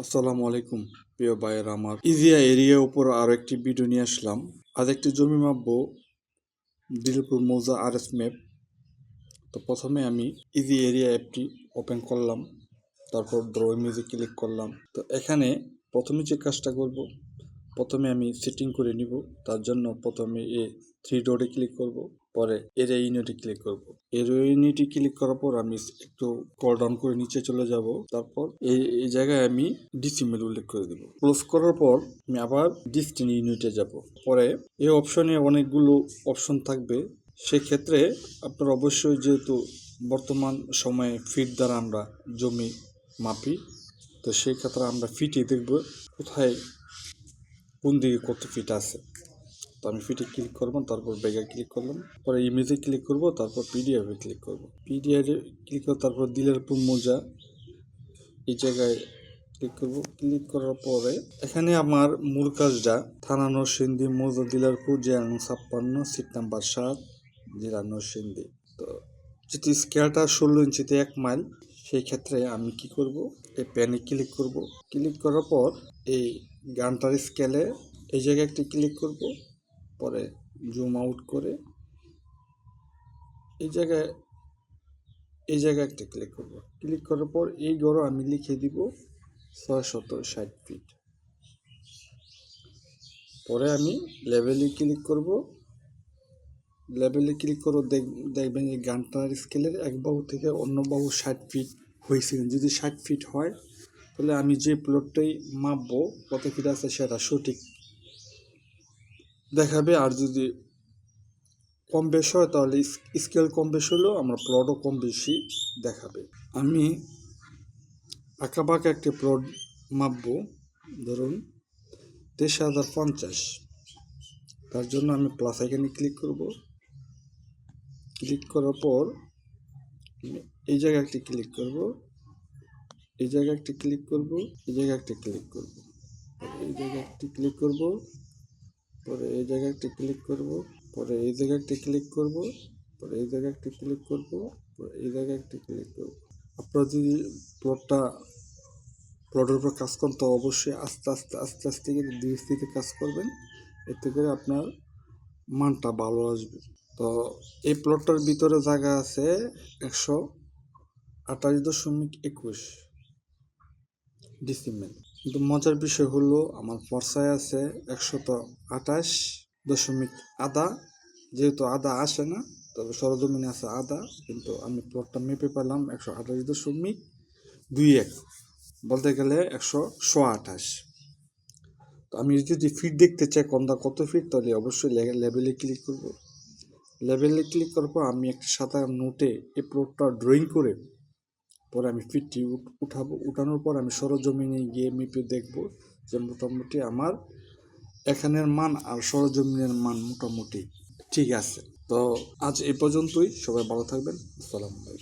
আসসালামু আলাইকুম প্রিয় ভাইয়েরা আমার ইজিয়া এরিয়ার উপর আরো একটি ভিডিও নিয়ে আসলাম। আজ একটি জমি মাপবো দিলপুর মৌজা RS ম্যাপ। তো প্রথমে আমি ইজি এরিয়া অ্যাপটি ওপেন করলাম, তারপর ড্র ইমেজে ক্লিক করলাম। তো এখানে প্রথমে যে কাজটা করব, প্রথমে আমি সেটিং করে নিব। তার জন্য প্রথমে থ্রি ডটে ক্লিক করব, পরে এরিয়া ইউনিটে ক্লিক করব। এরিয়া ইউনিটে ক্লিক করার পর আমি একটু স্ক্রল ডাউন করে নিচে চলে যাব। তারপর এই জায়গায় আমি ডিসিমেল উল্লেখ করে দেব। ক্লোজ করার পর আমি আবার ডিস্টেন্স ইউনিটে যাব। পরে এই অপশনে অনেকগুলো অপশন থাকবে। সেক্ষেত্রে আপনার অবশ্যই, যেহেতু বর্তমান সময়ে ফিট দ্বারা আমরা জমি মাপি, তো সেই ক্ষেত্রে আমরা ফিটই দেখব কোথায় কোন দিকে কত ফিট আছে। তো আমি ফিটে ক্লিক করব, তারপর ব্যাগে ক্লিক করলাম, পরে ইমেজে ক্লিক করব, তারপর পিডিএফে ক্লিক করব। পিডিএফে ক্লিক করে তারপর দিলারপুর মৌজা এই জায়গায় ক্লিক করব। ক্লিক করার পরে এখানে আমার মূল কাজটা থানা নরসিংদী, মৌজা দিলারপুর, জেলা 56, সিট নাম্বার 7, জেলা নরসিংদী। তো যদি স্কেলটা 16 ইঞ্চিতে 1 মাইল, সেই ক্ষেত্রে আমি কি করব, এই প্যানে ক্লিক করব। ক্লিক করার পর এই গানটার স্কেলে এই জায়গায় একটি ক্লিক করব, পরে জুম আউট করে এই জায়গায় একটা ক্লিক করব। ক্লিক করার পর এই গড় আমি লিখে দিব 660 ফিট। পরে আমি লেভেলে ক্লিক করব। লেভেলে ক্লিক করে দেখবেন এই গানটার স্কেলের এক বাহু থেকে অন্য বাহু 60 ফিট হয়েছে। যদি 60 ফিট হয়, তাহলে আমি যে প্লটটাই মাপবো কত ফিট আছে সেটা সঠিক দেখাবে। আর যদি কম বেশি হয়, তাহলে স্কেল কম বেশি হলেও আমরা প্লটও কম বেশি দেখাবে। আমি আঁকাবাঁকা একটি প্লট মাপবো, ধরুন 23,050। তার জন্য আমি প্লাস আইকনে ক্লিক করব। ক্লিক করার পর এই জায়গায় একটি ক্লিক করব, এই জায়গায় একটি ক্লিক করব, এই জায়গায় একটি ক্লিক করব, এই জায়গায় একটি ক্লিক করব, পরে এই জায়গায় একটি ক্লিক করব, পরে এই জায়গায় একটি ক্লিক করব, পরে এই জায়গায় একটি ক্লিক করব, পরে এই জায়গায় একটি ক্লিক করব। আপনারা যদি প্লটের উপর কাজ করেন, তো অবশ্যই আস্তে আস্তে ধীরে স্থিরে কাজ করবেন, এতে করে আপনার মানটা ভালো আসবে। তো এই প্লটটার ভিতরে জায়গা আছে 128.21 ডিসিমেল। কিন্তু মজার বিষয় হলো আমার ফর্সায় আছে 128 আধা। যেহেতু আধা আসে না, তবে সরজমিনে আছে আধা, কিন্তু আমি প্লটটা মেপে পেলাম 128.21, বলতে গেলে 128। তো আমি যদি ফিট দেখতে চাই কোনটা কত ফিট, তাহলে অবশ্যই লেভেলে ক্লিক করব। লেভেলে ক্লিক করার পর আমি একটা সাদা নোটে এই প্লটটা ড্রয়িং করে পরে আমি ফিটটি উঠাবো। উঠানোর পর আমি সরজমিনে গিয়ে মেপে দেখব যে মোটামুটি আমার এখানের মান আর সরজমিনের মান মোটামুটি ঠিক আছে। তো আজ এই পর্যন্তই। সবাই ভালো থাকবেন। আসসালামু আলাইকুম।